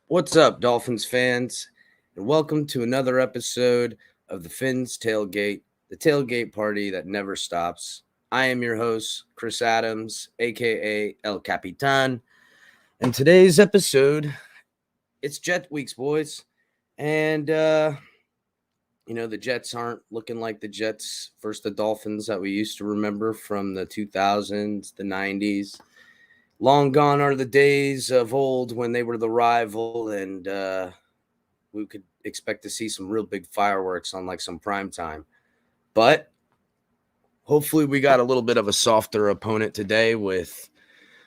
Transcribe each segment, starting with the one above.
What's up, Dolphins fans? And welcome to another episode of the Fins Tailgate, the tailgate party that never stops. I am your host, Chris Adams, aka El Capitan. And today's episode, it's Jet Weeks, boys. And the Jets aren't looking like the Jets versus the Dolphins that we used to remember from the 2000s, the 90s. Long gone are the days of old when they were the rival, and we could expect to see some real big fireworks on like some prime time. But hopefully, we got a little bit of a softer opponent today with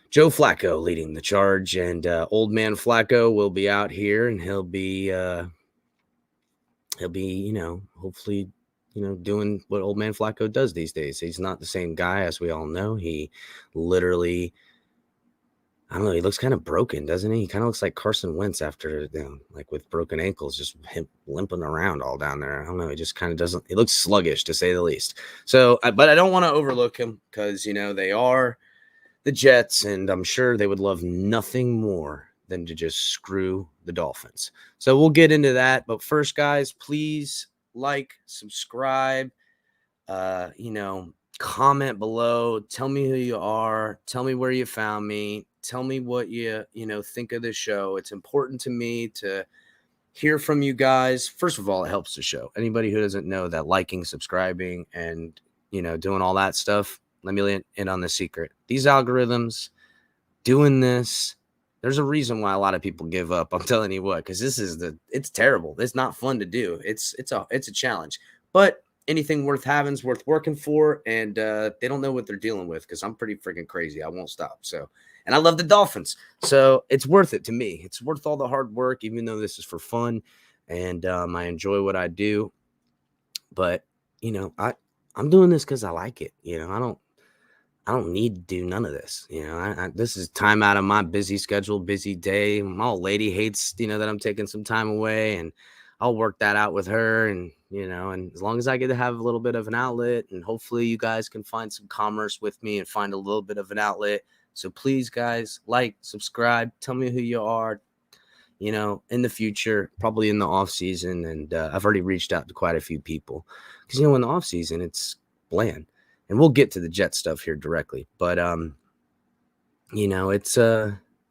Joe Flacco leading the charge, and old man Flacco will be out here, and he'll be hopefully, doing what old man Flacco does these days. He's not the same guy, as we all know. He literally, I don't know, he looks kind of broken, doesn't he? He kind of looks like Carson Wentz after, like with broken ankles, just him limping around all down there. I don't know. He just kind of doesn't, he looks sluggish to say the least. So, but I don't want to overlook him because, they are the Jets, and I'm sure they would love nothing more than to just screw the Dolphins. So we'll get into that. But first, guys, please like, subscribe, comment below. Tell me who you are. Tell me where you found me. Tell me what you think of the show. It's important to me to hear from you guys. First of all, it helps the show. Anybody who doesn't know that liking, subscribing, and doing all that stuff, let me in on the secret. These algorithms, doing this, there's a reason why a lot of people give up. I'm telling you what, because it's terrible. It's not fun to do. It's a challenge. But anything worth having is worth working for, and they don't know what they're dealing with because I'm pretty freaking crazy. I won't stop. So, and I love the Dolphins, so it's worth it to me. It's worth all the hard work, even though this is for fun, and I enjoy what I do. But I'm doing this because I like it. I don't need to do none of this. This is time out of my busy schedule, busy day. My old lady hates, that I'm taking some time away, and I'll work that out with her. And, and as long as I get to have a little bit of an outlet, and hopefully you guys can find some commerce with me and find a little bit of an outlet. So please, guys, like, subscribe, tell me who you are, in the future, probably in the off season. And I've already reached out to quite a few people because, in the off season, it's bland. And we'll get to the Jet stuff here directly. But, it's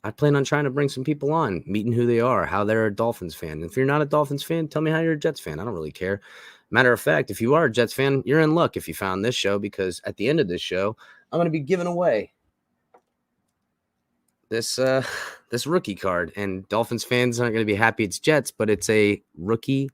I plan on trying to bring some people on, meeting who they are, how they're a Dolphins fan. If you're not a Dolphins fan, tell me how you're a Jets fan. I don't really care. Matter of fact, if you are a Jets fan, you're in luck if you found this show, because at the end of this show, I'm going to be giving away this rookie card. And Dolphins fans aren't going to be happy it's Jets, but it's a rookie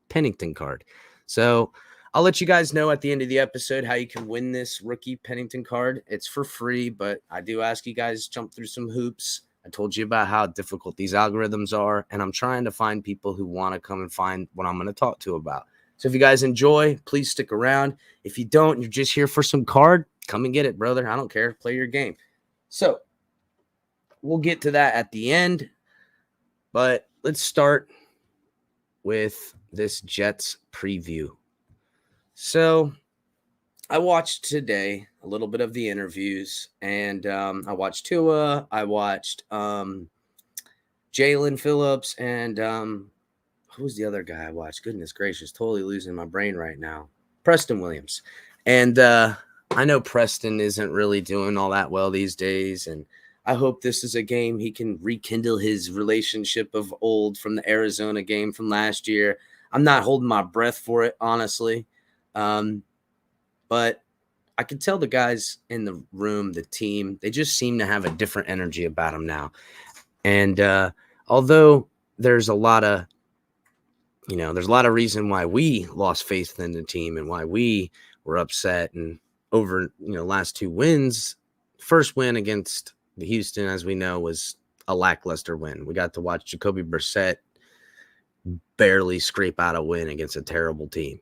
PENNINGTON card. So I'll let you guys know at the end of the episode how you can win this rookie PENNINGTON card. It's for free, but I do ask you guys to jump through some hoops. I told you about how difficult these algorithms are, and I'm trying to find people who want to come and find what I'm going to talk to about. So if you guys enjoy, please stick around. If you don't, you're just here for some card, come and get it, brother. I don't care. Play your game. So we'll get to that at the end, but let's start with this Jets preview. So I watched today a little bit of the interviews, and I watched Tua, I watched Jaylen Phillips, and who was the other guy I watched? Goodness gracious, totally losing my brain right now. Preston Williams. And I know Preston isn't really doing all that well these days, and I hope this is a game he can rekindle his relationship of old from the Arizona game from last year. I'm not holding my breath for it, honestly. But I could tell the guys in the room, the team, they just seem to have a different energy about them now. And although there's a lot of reason why we lost faith in the team and why we were upset, and over, last two wins, first win against the Houston, as we know, was a lackluster win. We got to watch Jacoby Brissett barely scrape out a win against a terrible team.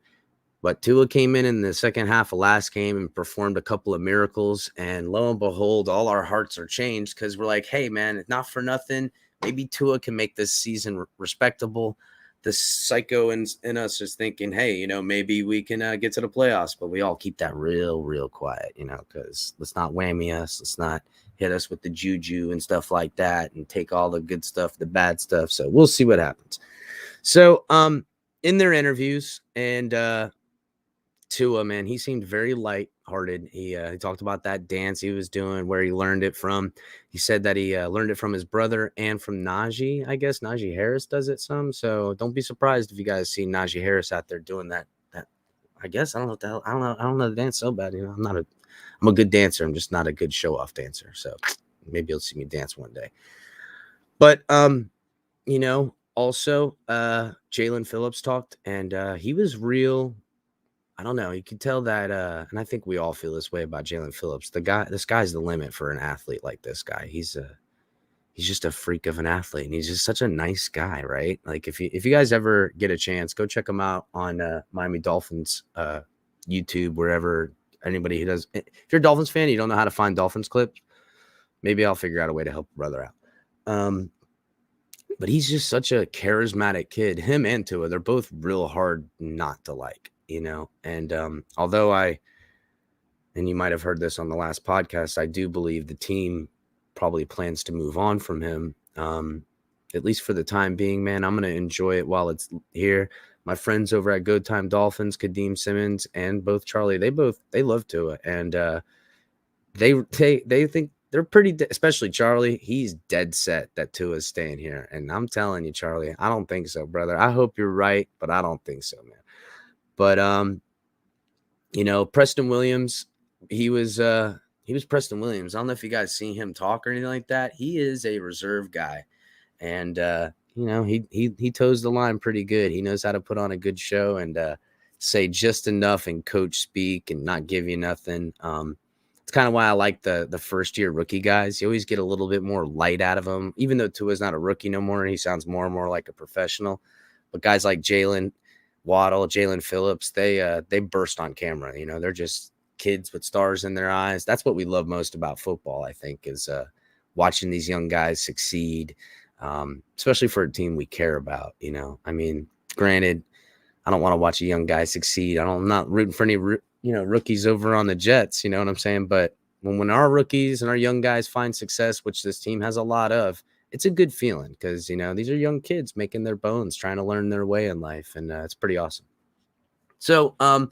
But Tua came in the second half of last game and performed a couple of miracles. And lo and behold, all our hearts are changed because we're like, hey, man, not for nothing. Maybe Tua can make this season respectable. The psycho in us is thinking, hey, maybe we can get to the playoffs. But we all keep that real quiet, because let's not whammy us. Let's not hit us with the juju and stuff like that and take all the good stuff, the bad stuff. So we'll see what happens. So in their interviews, and Tua, man, he seemed very lighthearted. He talked about that dance he was doing, where he learned it from. He said that he learned it from his brother and from Najee. I guess Najee Harris does it some. So don't be surprised if you guys see Najee Harris out there doing that. I guess I don't know what the hell. I don't know the dance so bad. You know, I'm a good dancer. I'm just not a good show off dancer. So maybe you'll see me dance one day. But you know, also Jalen Phillips talked, and he was real. I don't know. You can tell that, and I think we all feel this way about Jalen Phillips. This guy's the limit for an athlete like this guy. He's just a freak of an athlete, and he's just such a nice guy, right? Like if you guys ever get a chance, go check him out on Miami Dolphins YouTube, wherever anybody who does. If you're a Dolphins fan, you don't know how to find Dolphins clips, maybe I'll figure out a way to help a brother out. But he's just such a charismatic kid. Him and Tua, they're both real hard not to like. You know, and although and you might have heard this on the last podcast, I do believe the team probably plans to move on from him, at least for the time being, man. I'm going to enjoy it while it's here. My friends over at Good Time Dolphins, Kadeem Simmons and both Charlie, they love Tua, and they think they're pretty, especially Charlie. He's dead set that Tua's staying here, and I'm telling you, Charlie, I don't think so, brother. I hope you're right, but I don't think so, man. But you know, Preston Williams, he was Preston Williams. I don't know if you guys seen him talk or anything like that. He is a reserve guy, and you know, he toes the line pretty good. He knows how to put on a good show and say just enough in coach speak and not give you nothing. It's kind of why I like the first year rookie guys. You always get a little bit more light out of them, even though Tua's not a rookie no more, and he sounds more and more like a professional. But guys like Jaylen Waddle, Jalen Phillips, they burst on camera. You know, they're just kids with stars in their eyes. That's what we love most about football, I think, is watching these young guys succeed, especially for a team we care about. You know, I mean, granted, I don't want to watch a young guy succeed. I'm not rooting for any rookies over on the Jets. You know what I'm saying? But when our rookies and our young guys find success, which this team has a lot of, it's a good feeling because, you know, these are young kids making their bones, trying to learn their way in life. And it's pretty awesome. So I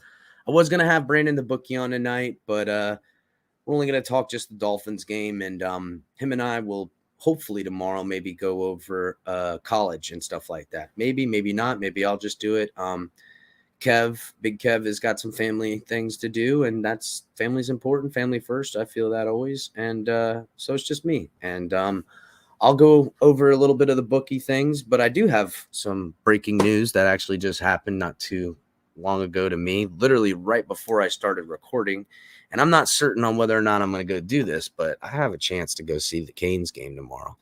was going to have Brandon the Bookie on tonight, but we're only going to talk just the Dolphins game. And him and I will hopefully tomorrow maybe go over college and stuff like that. Maybe not. Maybe I'll just do it. Big Kev has got some family things to do, and that's family's important. Family first. I feel that always. And so it's just me. And I'll go over a little bit of the bookie things, but I do have some breaking news that actually just happened not too long ago to me, literally right before I started recording. And I'm not certain on whether or not I'm going to go do this, but I have a chance to go see the Canes game tomorrow.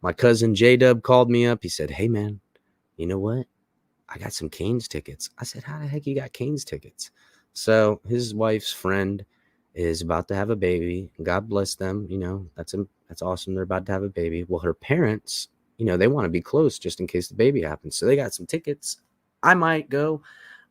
My cousin J-Dub called me up. He said, "Hey, man, you know what? I got some Canes tickets." I said, "How the heck you got Canes tickets?" So his wife's friend is about to have a baby. God bless them. You know, that's awesome. They're about to have a baby. Well, her parents, you know, they want to be close just in case the baby happens. So they got some tickets. I might go.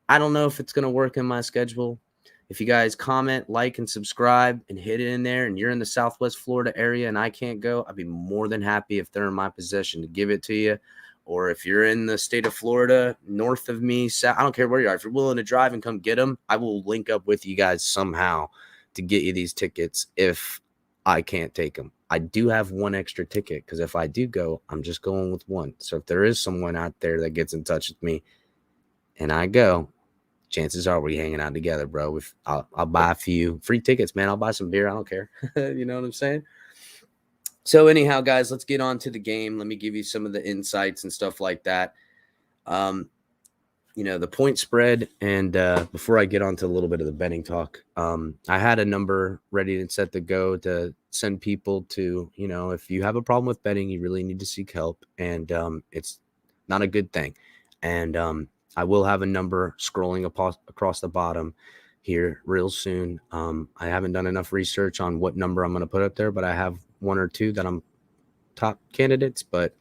I don't know if it's going to work in my schedule. If you guys comment, like, and subscribe and hit it in there, and you're in the Southwest Florida area and I can't go, I'd be more than happy if they're in my possession to give it to you. Or if you're in the state of Florida, north of me, I don't care where you are. If you're willing to drive and come get them, I will link up with you guys somehow to get you these tickets if I can't take them. I do have one extra ticket because if I do go, I'm just going with one. So if there is someone out there that gets in touch with me and I go, chances are we're hanging out together, bro. I'll buy a few free tickets, man. I'll buy some beer. I don't care. You know what I'm saying? So anyhow, guys, let's get on to the game. Let me give you some of the insights and stuff like that. You know, the point spread. And before I get on to a little bit of the betting talk, I had a number ready and set to go to send people to, you know, if you have a problem with betting, you really need to seek help. And it's not a good thing. And I will have a number scrolling across the bottom here real soon. I haven't done enough research on what number I'm going to put up there, but I have one or two that I'm top candidates. But,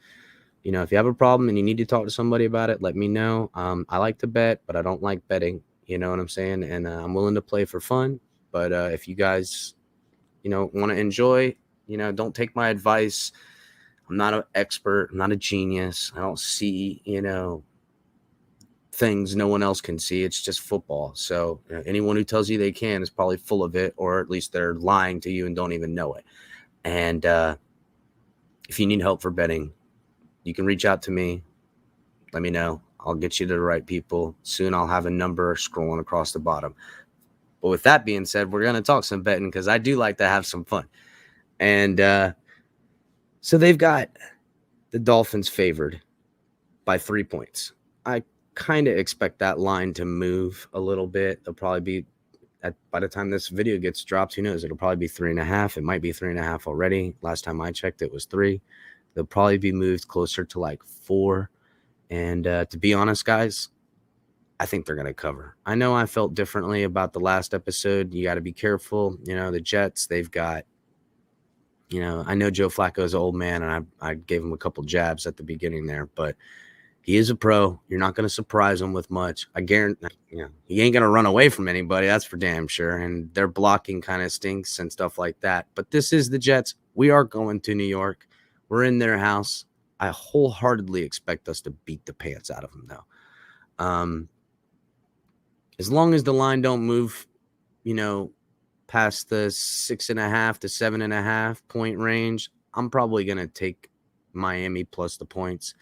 you know, if you have a problem and you need to talk to somebody about it, let me know. I like to bet, but I don't like betting. You know what I'm saying? And I'm willing to play for fun. But if you guys, you know, want to enjoy, Don't take my advice. I'm not an expert. I'm not a genius. I don't see, things no one else can see. It's just football. So anyone who tells you they can is probably full of it, or at least they're lying to you and don't even know it. And if you need help for betting, you can reach out to me. Let me know. I'll get you to the right people. Soon I'll have a number scrolling across the bottom. But with that being said, we're going to talk some betting because I do like to have some fun. And so they've got the Dolphins favored by 3 points. I kind of expect that line to move a little bit. They'll probably be, by the time this video gets dropped, who knows? It'll probably be 3.5. It might be 3.5 already. Last time I checked, it was 3. They'll probably be moved closer to like 4. And to be honest, guys, I think they're going to cover. I know I felt differently about the last episode. You got to be careful. The Jets, they've got, I know Joe Flacco's an old man, and I gave him a couple jabs at the beginning there, but he is a pro. You're not going to surprise him with much. I guarantee, he ain't going to run away from anybody. That's for damn sure. And their blocking kind of stinks and stuff like that. But this is the Jets. We are going to New York. We're in their house. I wholeheartedly expect us to beat the pants out of them, though. As long as the line don't move, past the 6.5 to 7.5 point range, I'm probably going to take Miami plus the points.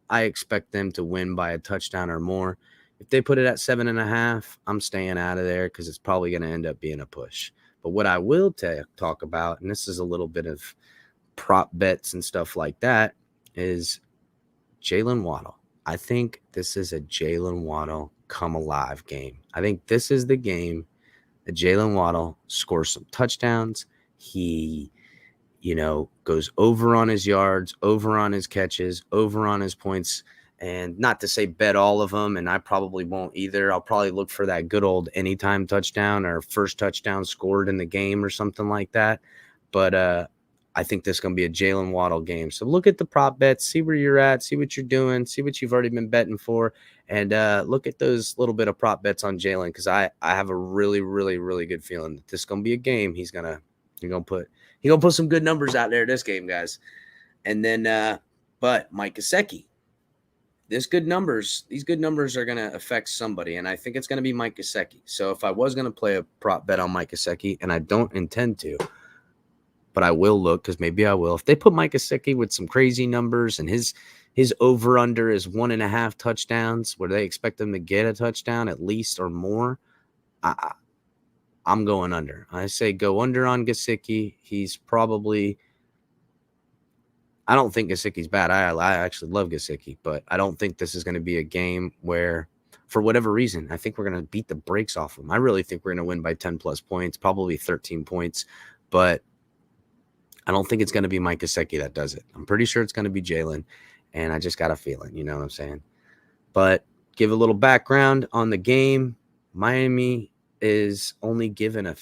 I expect them to win by a touchdown or more. If they put it at 7.5, I'm staying out of there because it's probably going to end up being a push. But what I will talk about, and this is a little bit of prop bets and stuff like that, is Jaylen Waddle. I think this is a Jaylen Waddle come alive game. I think this is the game that Jaylen Waddle scores some touchdowns. He, goes over on his yards, over on his catches, over on his points. And not to say bet all of them, and I probably won't either. I'll probably look for that good old anytime touchdown or first touchdown scored in the game or something like that. But I think this is going to be a Jaylen Waddle game. So look at the prop bets, see where you're at, see what you're doing, see what you've already been betting for, and look at those little bit of prop bets on Jaylen, because I have a really, really, really good feeling that this is going to be a game. He's gonna put some good numbers out there this game, guys. And then, but Mike Gesicki, these good numbers are going to affect somebody, and I think it's going to be Mike Gesicki. So if I was going to play a prop bet on Mike Gesicki, and I don't intend to, but I will look, because maybe I will. If they put Mike Gesicki with some crazy numbers and his over-under is 1.5 touchdowns, where they expect him to get a touchdown at least or more, I'm going under. I say go under on Gesicki. He's probably – I don't think Gesicki's bad. I actually love Gesicki, but I don't think this is going to be a game where, for whatever reason, I think we're going to beat the brakes off him. I really think we're going to win by 10-plus points, probably 13 points, but – I don't think it's going to be Mike Gesicki that does it. I'm pretty sure it's going to be Jaylen, and I just got a feeling, you know what I'm saying? But give a little background on the game. Miami is only given the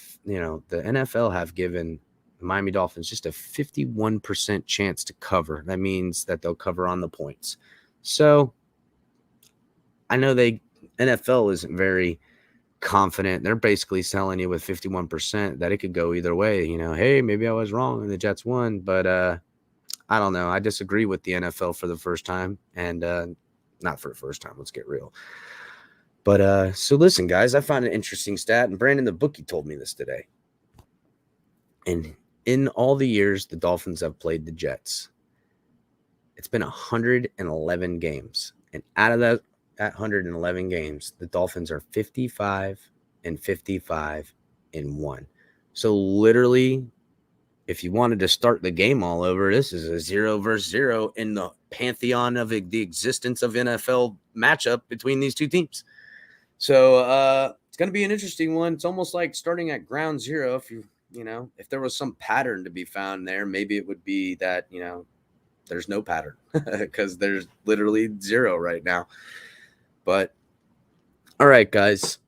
NFL have given the Miami Dolphins just a 51% chance to cover. That means that they'll cover on the points. So I know NFL isn't very confident. They're basically telling you with 51% that it could go either way. Hey, maybe I was wrong and the Jets won, but I don't know. I disagree with the NFL for the first time, and not for the first time. Let's get real. But so listen, guys, I found an interesting stat, and Brandon the bookie told me this today. And in all the years the Dolphins have played the Jets, it's been 111 games, and out of that 111 games, the Dolphins are 55-55-1. So literally, if you wanted to start the game all over, this is a 0 versus 0 in the pantheon of the existence of NFL matchup between these two teams. So it's going to be an interesting one. It's almost like starting at ground zero. If there was some pattern to be found there, maybe it would be that, there's no pattern because there's literally 0 right now. But, all right, guys,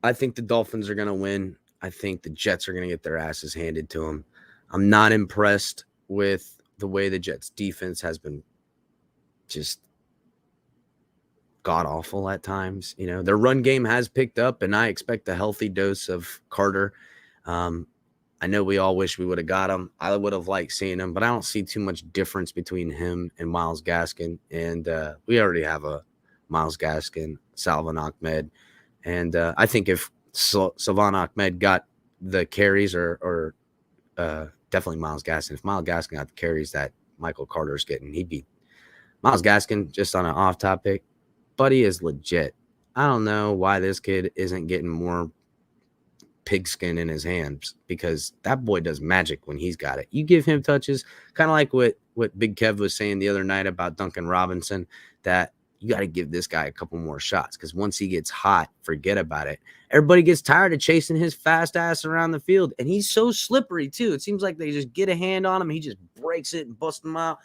I think the Dolphins are going to win. I think the Jets are going to get their asses handed to them. I'm not impressed with the way the Jets' defense has been just god-awful at times. Their run game has picked up, and I expect a healthy dose of Carter. I know we all wish we would have got him. I would have liked seeing him, but I don't see too much difference between him and Myles Gaskin. And we already have a Myles Gaskin, Salvon Ahmed. And I think if Salvon Ahmed got the carries or definitely Myles Gaskin, if Myles Gaskin got the carries that Michael Carter's getting, he'd be Myles Gaskin. Just on an off topic, buddy is legit. I don't know why this kid isn't getting more pigskin in his hands, because that boy does magic when he's got it. You give him touches, kind of like what Big Kev was saying the other night about Duncan Robinson, that you got to give this guy a couple more shots, because once he gets hot, forget about it. Everybody gets tired of chasing his fast ass around the field, and he's so slippery too. It seems like they just get a hand on him, he just breaks it and busts them out.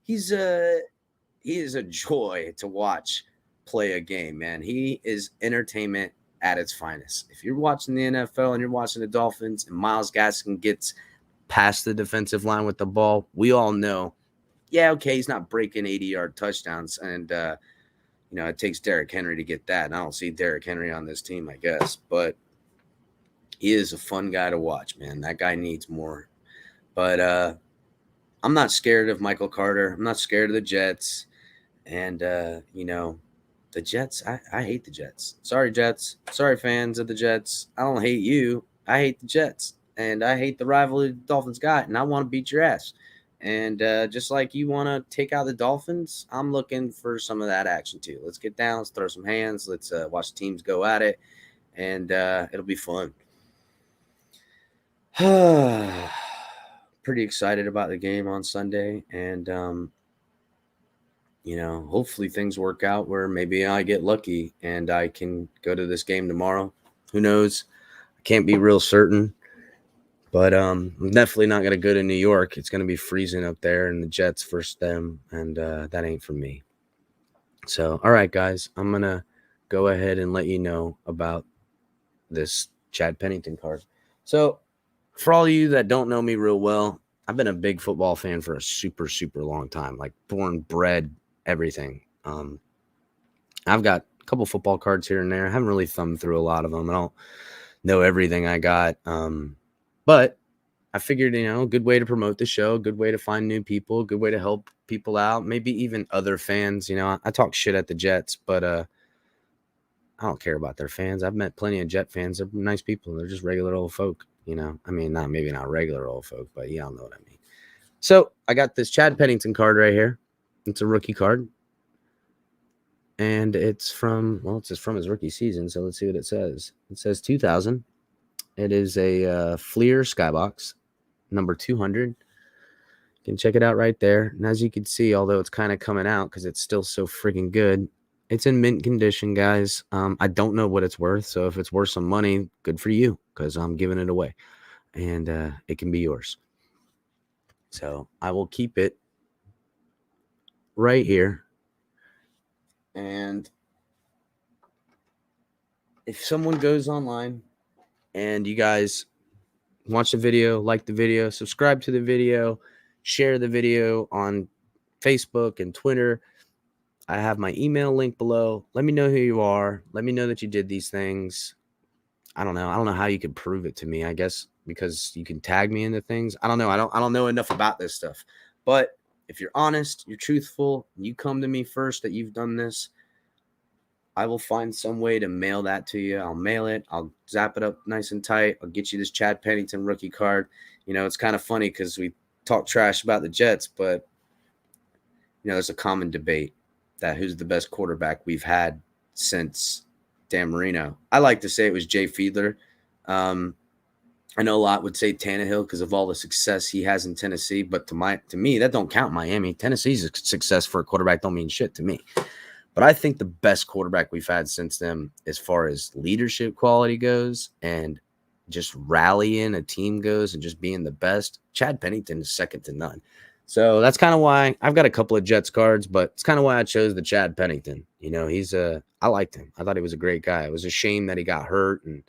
He is a joy to watch play a game, man. He is entertainment at its finest. If you're watching the NFL and you're watching the Dolphins and Myles Gaskin gets past the defensive line with the ball, we all know, yeah, okay, he's not breaking 80-yard touchdowns. And, it takes Derrick Henry to get that. And I don't see Derrick Henry on this team, I guess. But he is a fun guy to watch, man. That guy needs more. But I'm not scared of Michael Carter. I'm not scared of the Jets. And, the Jets, I hate the Jets. Sorry, Jets. Sorry, fans of the Jets. I don't hate you. I hate the Jets. And I hate the rivalry the Dolphins got. And I want to beat your ass. And just like you want to take out the Dolphins, I'm looking for some of that action too. Let's get down. Let's throw some hands. Let's watch teams go at it. And it'll be fun. Pretty excited about the game on Sunday. And, hopefully things work out where maybe I get lucky and I can go to this game tomorrow. Who knows? I can't be real certain, but I'm definitely not going to go to New York. It's going to be freezing up there, and the Jets versus them, and that ain't for me. So, all right, guys, I'm going to go ahead and let you know about this Chad Pennington card. So, for all of you that don't know me real well, I've been a big football fan for a super, super long time, like born, bred, everything. I've got a couple football cards here and there. I haven't really thumbed through a lot of them. I don't know everything I got. But I figured, a good way to promote the show, a good way to find new people, a good way to help people out, maybe even other fans. I talk shit at the Jets, but I don't care about their fans. I've met plenty of Jet fans. They're nice people. They're just regular old folk, not regular old folk, but y'all know what I mean. So I got this Chad Pennington card right here. It's a rookie card. And it's from his rookie season. So let's see what it says. It says 2000. It is a Fleer Skybox, number 200. You can check it out right there. And as you can see, although it's kind of coming out because it's still so freaking good, it's in mint condition, guys. I don't know what it's worth. So if it's worth some money, good for you, because I'm giving it away. And it can be yours. So I will keep it right here. And if someone goes online and you guys watch the video, like the video, subscribe to the video, share the video on Facebook and Twitter, I have my email link below. Let me know who you are. Let me know that you did these things. I don't know how you can prove it to me. I guess because you can tag me into things. I don't know. I don't know enough about this stuff. But if you're honest, you're truthful, you come to me first that you've done this, I will find some way to mail that to you. I'll mail it. I'll zap it up nice and tight. I'll get you this Chad Pennington rookie card. It's kind of funny because we talk trash about the Jets, but, there's a common debate that who's the best quarterback we've had since Dan Marino. I like to say it was Jay Fiedler. I know a lot would say Tannehill because of all the success he has in Tennessee, but to me, that don't count Miami. Tennessee's success for a quarterback don't mean shit to me. But I think the best quarterback we've had since then, as far as leadership quality goes and just rallying a team goes and just being the best, Chad Pennington is second to none. So that's kind of why I've got a couple of Jets cards, but it's kind of why I chose the Chad Pennington. I liked him. I thought he was a great guy. It was a shame that he got hurt and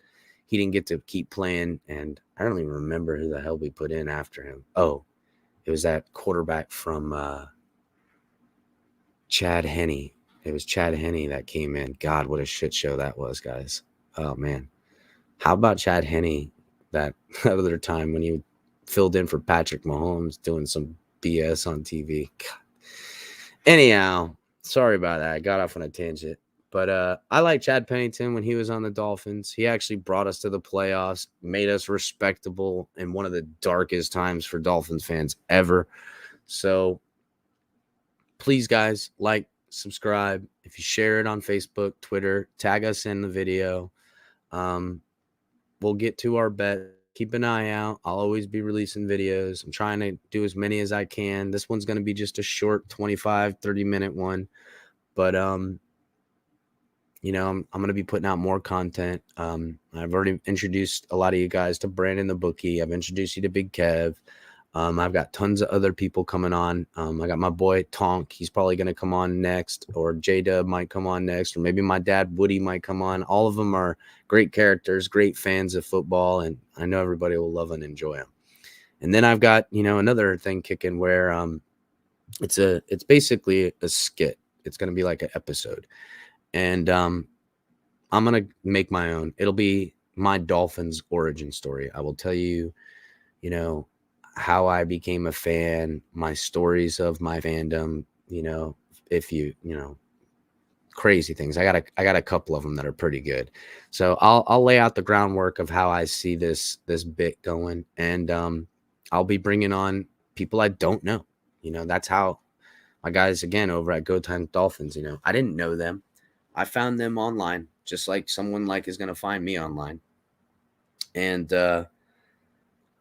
he didn't get to keep playing, and I don't even remember who the hell we put in after him. Oh, it was that quarterback from Chad Henne. It was Chad Henne that came in. God, what a shit show that was, guys. Oh, man. How about Chad Henne that other time when he filled in for Patrick Mahomes doing some BS on TV. God. Anyhow, sorry about that. I got off on a tangent. But I like Chad Pennington when he was on the Dolphins. He actually brought us to the playoffs, made us respectable in one of the darkest times for Dolphins fans ever. So please, guys, like, subscribe. If you share it on Facebook, Twitter, tag us in the video. We'll get to our bet. Keep an eye out. I'll always be releasing videos. I'm trying to do as many as I can. This one's going to be just a short 25, 30-minute one. But, you know, I'm going to be putting out more content. I've already introduced a lot of you guys to Brandon the Bookie. I've introduced you to Big Kev. I've got tons of other people coming on. I got my boy Tonk. He's probably going to come on next, or J-Dub might come on next, or maybe my dad Woody might come on. All of them are great characters, great fans of football, and I know everybody will love and enjoy them. And then I've got, you know, another thing kicking where it's basically a skit. It's going to be like an episode. And I'm going to make my own. It'll be my Dolphins origin story. I will tell you, you know, how I became a fan, my stories of my fandom, you know, crazy things. I got a couple of them that are pretty good. So I'll lay out the groundwork of how I see this bit going, and I'll be bringing on people I don't know. You know, that's how my guys again over at Go Time Dolphins, you know, I didn't know them. I found them online, just like someone like is going to find me online. And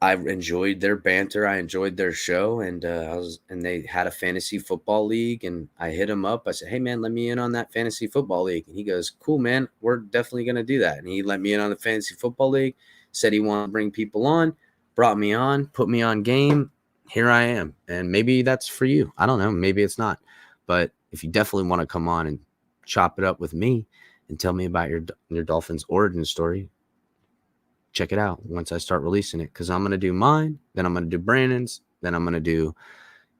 I enjoyed their banter. I enjoyed their show, and they had a fantasy football league, and I hit him up. I said, "Hey man, let me in on that fantasy football league." And he goes, "Cool, man. We're definitely going to do that." And he let me in on the fantasy football league, said he wanted to bring people on, brought me on, put me on game. Here I am. And maybe that's for you. I don't know. Maybe it's not. But if you definitely want to come on and chop it up with me and tell me about your Dolphins origin story, check it out once I start releasing it, because I'm going to do mine, then I'm going to do Brandon's, then I'm going to do,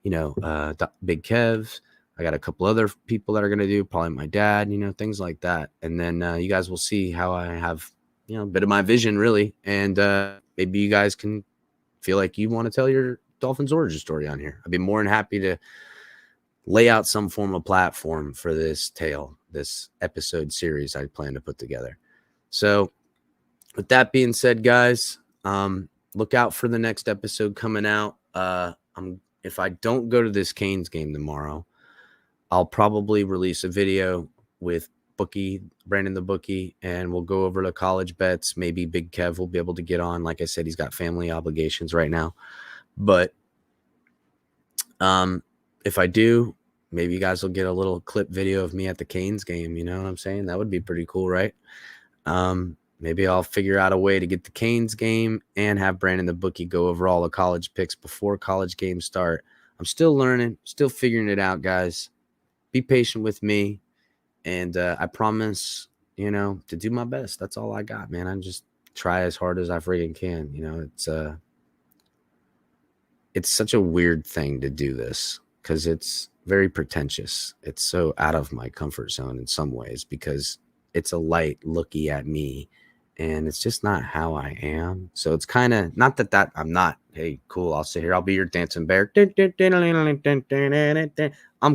you know, Big Kev's. I got a couple other people that are going to do, probably my dad, you know, things like that. And then you guys will see how I have, you know, a bit of my vision really. And maybe you guys can feel like you want to tell your Dolphins origin story on here. I'd be more than happy to lay out some form of platform for this episode series I plan to put together. So with that being said, guys, look out for the next episode coming out. If I don't go to this Canes game tomorrow, I'll probably release a video with Brandon the Bookie, and we'll go over the college bets. Maybe Big Kev will be able to get on. Like I said, he's got family obligations right now. But if I do, maybe you guys will get a little clip video of me at the Canes game. You know what I'm saying? That would be pretty cool, right? Maybe I'll figure out a way to get the Canes game and have Brandon the Bookie go over all the college picks before college games start. I'm still learning, still figuring it out, guys. Be patient with me, and I promise, you know, to do my best. That's all I got, man. I just try as hard as I freaking can. You know, it's such a weird thing to do this because it's very pretentious. It's so out of my comfort zone in some ways because it's a light looky at me. And it's just not how I am. So it's kind of not that I'm not, hey, cool, I'll sit here. I'll be your dancing bear. I'm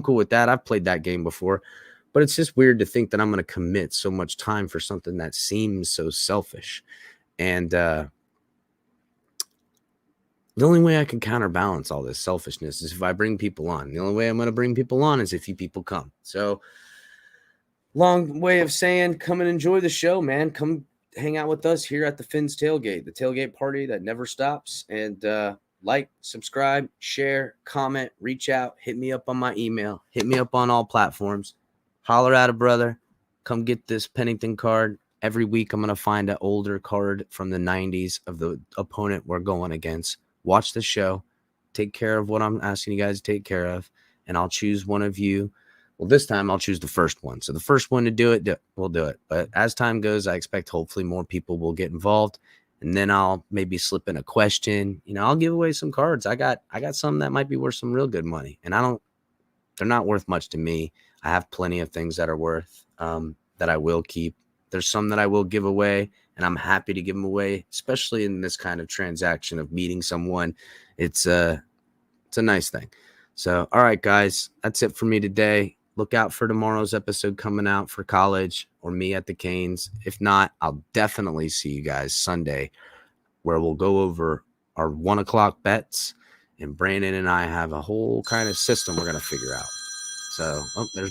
cool with that. I've played that game before. But it's just weird to think that I'm going to commit so much time for something that seems so selfish. And the only way I can counterbalance all this selfishness is if I bring people on. The only way I'm going to bring people on is if you people come. So long way of saying, come and enjoy the show, man. Come hang out with us here at the Finn's Tailgate, the tailgate party that never stops. And like, subscribe, share, comment, reach out, hit me up on my email, hit me up on all platforms. Holler at a brother. Come get this Pennington card. Every week I'm going to find an older card from the 90s of the opponent we're going against. Watch the show. Take care of what I'm asking you guys to take care of. And I'll choose one of you. Well, this time I'll choose the first one. So the first one to do it, we'll do it. But as time goes, I expect hopefully more people will get involved. And then I'll maybe slip in a question. You know, I'll give away some cards. I got some that might be worth some real good money. And they're not worth much to me. I have plenty of things that are worth that I will keep. There's some that I will give away. and I'm happy to give them away, especially in this kind of transaction of meeting someone. It's a nice thing. So, all right, guys, that's it for me today. Look out for tomorrow's episode coming out for college or me at the Canes. If not, I'll definitely see you guys Sunday, where we'll go over our 1 o'clock bets, and Brandon and I have a whole kind of system we're going to figure out. So, there's